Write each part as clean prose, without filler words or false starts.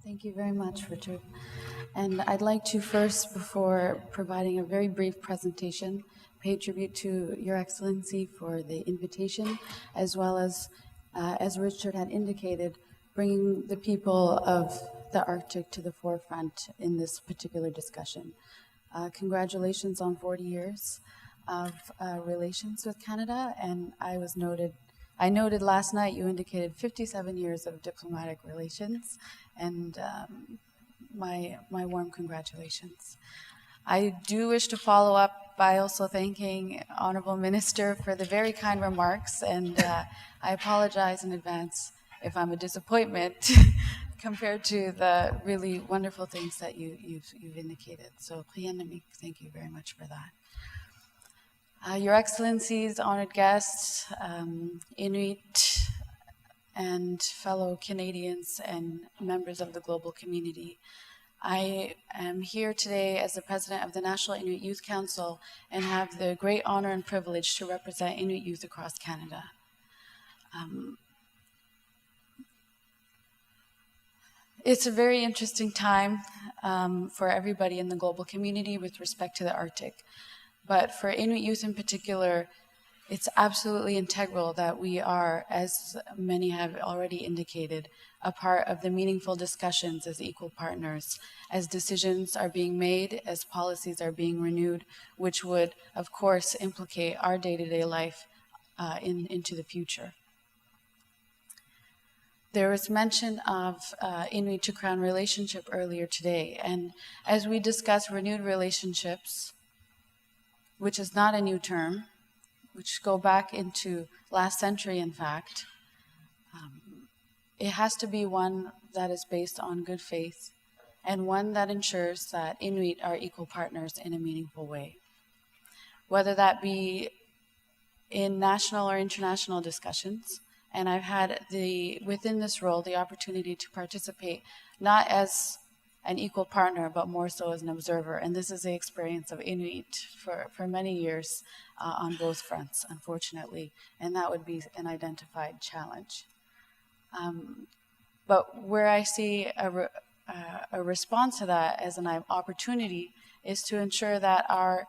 Thank you very much, Richard. And I'd like to first, before providing a very brief presentation, pay tribute to Your Excellency for the invitation, as well as Richard had indicated, bringing the people of the Arctic to the forefront in this particular discussion. Congratulations on 40 years of relations with Canada, and I noted last night you indicated 57 years of diplomatic relations, and my warm congratulations. I do wish to follow up by also thanking Honorable Minister for the very kind remarks, and I apologize in advance if I'm a disappointment compared to the really wonderful things that you've indicated. So, thank you very much for that. Your Excellencies, honored guests, Inuit and fellow Canadians and members of the global community. I am here today as the president of the National Inuit Youth Council and have the great honor and privilege to represent Inuit youth across Canada. It's a very interesting time for everybody in the global community with respect to the Arctic. But for Inuit youth in particular, it's absolutely integral that we are, as many have already indicated, a part of the meaningful discussions as equal partners, as decisions are being made, as policies are being renewed, which would, of course, implicate our day-to-day life into the future. There was mention of Inuit to Crown relationship earlier today, and as we discuss renewed relationships, which is not a new term, which go back into last century, in fact, it has to be one that is based on good faith and one that ensures that Inuit are equal partners in a meaningful way. Whether that be in national or international discussions, and I've had within this role the opportunity to participate not as an equal partner, but more so as an observer. And this is the experience of Inuit for many years on both fronts, unfortunately, and that would be an identified challenge. But where I see a response to that as an opportunity is to ensure that our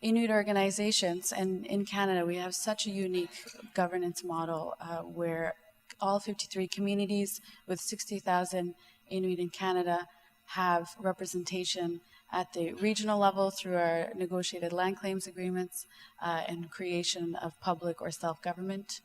Inuit organizations, and in Canada we have such a unique governance model where all 53 communities with 60,000 Inuit in Canada have representation at the regional level through our negotiated land claims agreements and creation of public or self-government,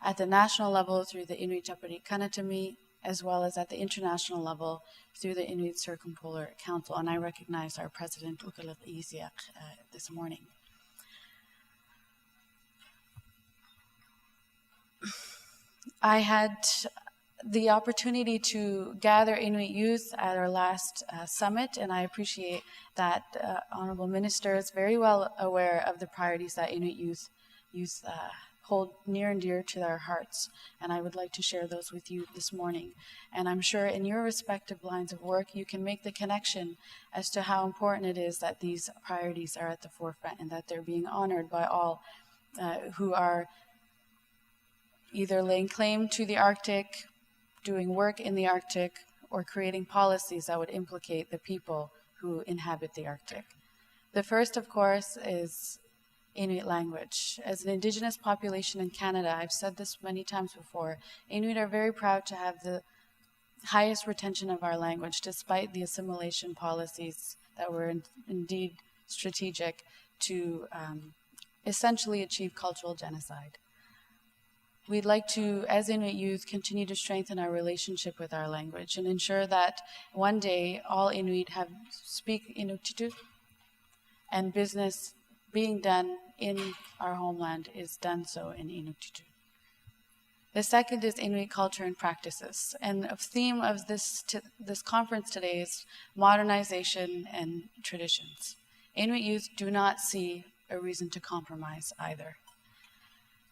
at the national level through the Inuit Jeopardy Kanatami, as well as at the international level through the Inuit Circumpolar Council. And I recognize our president, Okalik this morning. I had the opportunity to gather Inuit youth at our last summit, and I appreciate that Honorable Minister is very well aware of the priorities that Inuit youth hold near and dear to their hearts, and I would like to share those with you this morning. And I'm sure in your respective lines of work you can make the connection as to how important it is that these priorities are at the forefront and that they're being honored by all who are either laying claim to the Arctic, doing work in the Arctic, or creating policies that would implicate the people who inhabit the Arctic. The first, of course, is Inuit language. As an Indigenous population in Canada, I've said this many times before, Inuit are very proud to have the highest retention of our language, despite the assimilation policies that were indeed strategic to essentially achieve cultural genocide. We'd like to, as Inuit youth, continue to strengthen our relationship with our language and ensure that one day all Inuit speak Inuktitut, and business being done in our homeland is done so in Inuktitut. The second is Inuit culture and practices. And the theme of this conference today is modernization and traditions. Inuit youth do not see a reason to compromise either.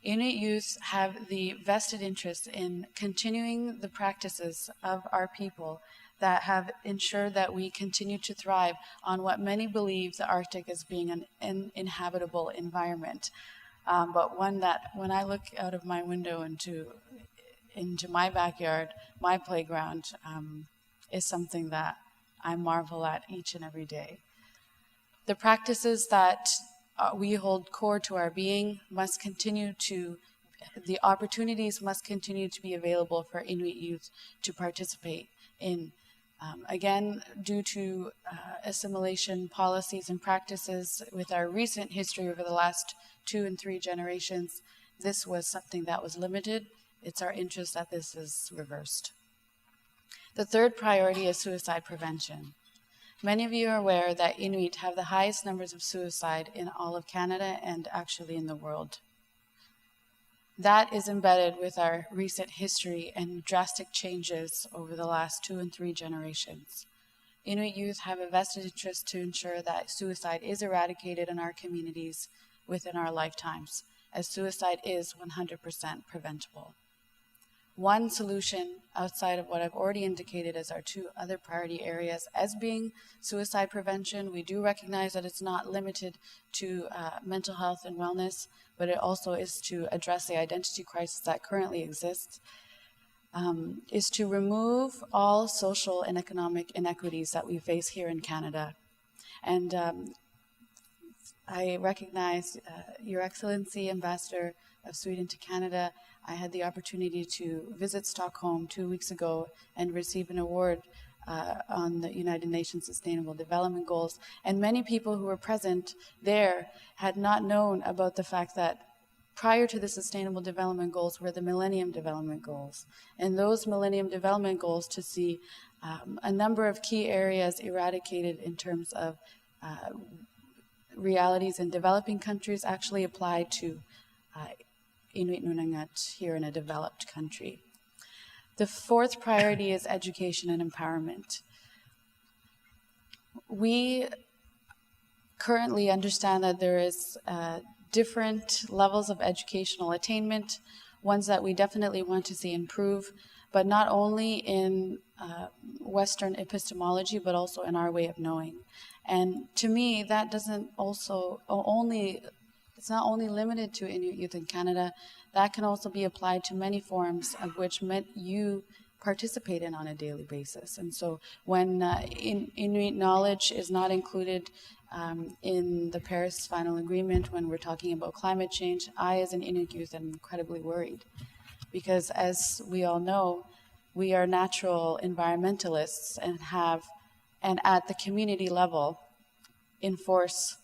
Inuit youth have the vested interest in continuing the practices of our people that have ensured that we continue to thrive on what many believe the Arctic as being an inhabitable environment, but one that when I look out of my window into into my backyard, my playground, is something that I marvel at each and every day. The practices that we hold core to our being the opportunities must continue to be available for Inuit youth to participate in. Again, due to assimilation policies and practices with our recent history over the last 2 and 3 generations, this was something that was limited. It's our interest that this is reversed. The third priority is suicide prevention. Many of you are aware that Inuit have the highest numbers of suicide in all of Canada and actually in the world. That is embedded with our recent history and drastic changes over the last 2 and 3 generations. Inuit youth have a vested interest to ensure that suicide is eradicated in our communities within our lifetimes, as suicide is 100% preventable. One solution outside of what I've already indicated as our 2 other priority areas as being suicide prevention, we do recognize that it's not limited to mental health and wellness, but it also is to address the identity crisis that currently exists, is to remove all social and economic inequities that we face here in Canada. And I recognize Your Excellency, Ambassador of Sweden to Canada. I had the opportunity to visit Stockholm 2 weeks ago and receive an award on the United Nations Sustainable Development Goals. And many people who were present there had not known about the fact that prior to the Sustainable Development Goals were the Millennium Development Goals. And those Millennium Development Goals to see a number of key areas eradicated in terms of realities in developing countries actually apply to Inuit Nunangat here in a developed country. The fourth priority is education and empowerment. We currently understand that there is different levels of educational attainment, ones that we definitely want to see improve, but not only in Western epistemology, but also in our way of knowing. And to me, that doesn't it's not only limited to Inuit youth in Canada, that can also be applied to many forms of which you participate in on a daily basis. And so when Inuit knowledge is not included in the Paris Final Agreement, when we're talking about climate change, I as an Inuit youth am incredibly worried. Because as we all know, we are natural environmentalists and at the community level enforce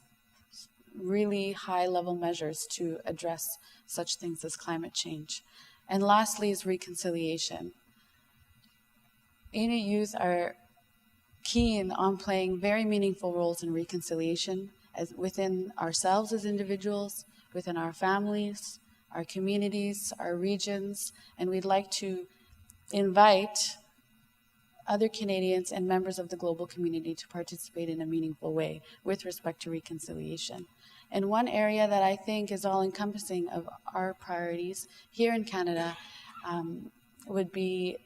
really high-level measures to address such things as climate change. And lastly is reconciliation. Inuit youth are keen on playing very meaningful roles in reconciliation within ourselves as individuals, within our families, our communities, our regions, and we'd like to invite other Canadians and members of the global community to participate in a meaningful way with respect to reconciliation. And one area that I think is all-encompassing of our priorities here in Canada would be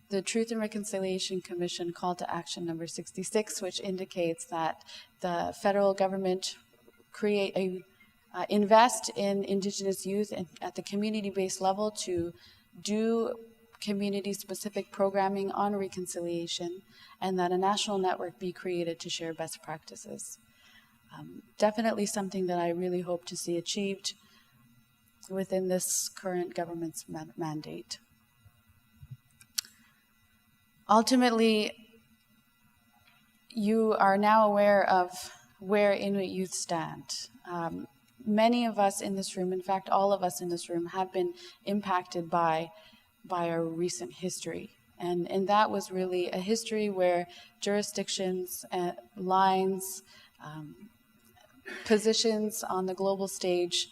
the Truth and Reconciliation Commission Call to Action number 66, which indicates that the federal government invest in Indigenous youth at the community-based level to do community-specific programming on reconciliation, and that a national network be created to share best practices. Definitely something that I really hope to see achieved within this current government's mandate. Ultimately, you are now aware of where Inuit youth stand. Many of us in this room, in fact, all of us in this room, have been impacted by our recent history. And that was really a history where jurisdictions, lines, positions on the global stage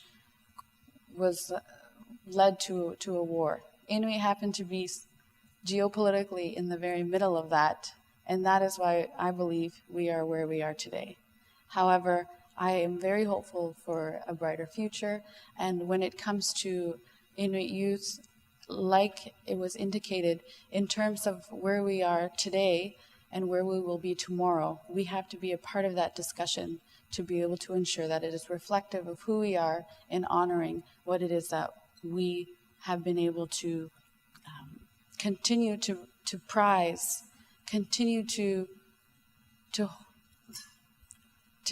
led to a war. Inuit happened to be geopolitically in the very middle of that, and that is why I believe we are where we are today. However, I am very hopeful for a brighter future, and when it comes to Inuit youth, like it was indicated, in terms of where we are today and where we will be tomorrow, we have to be a part of that discussion to be able to ensure that it is reflective of who we are in honoring what it is that we have been able to continue to prize, continue to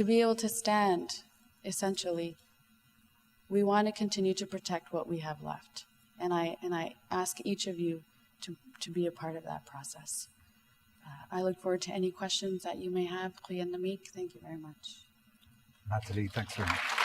be able to stand, essentially. We want to continue to protect what we have left. And I ask each of you to be a part of that process. I look forward to any questions that you may have. Thank you very much. Natalie, thanks very much.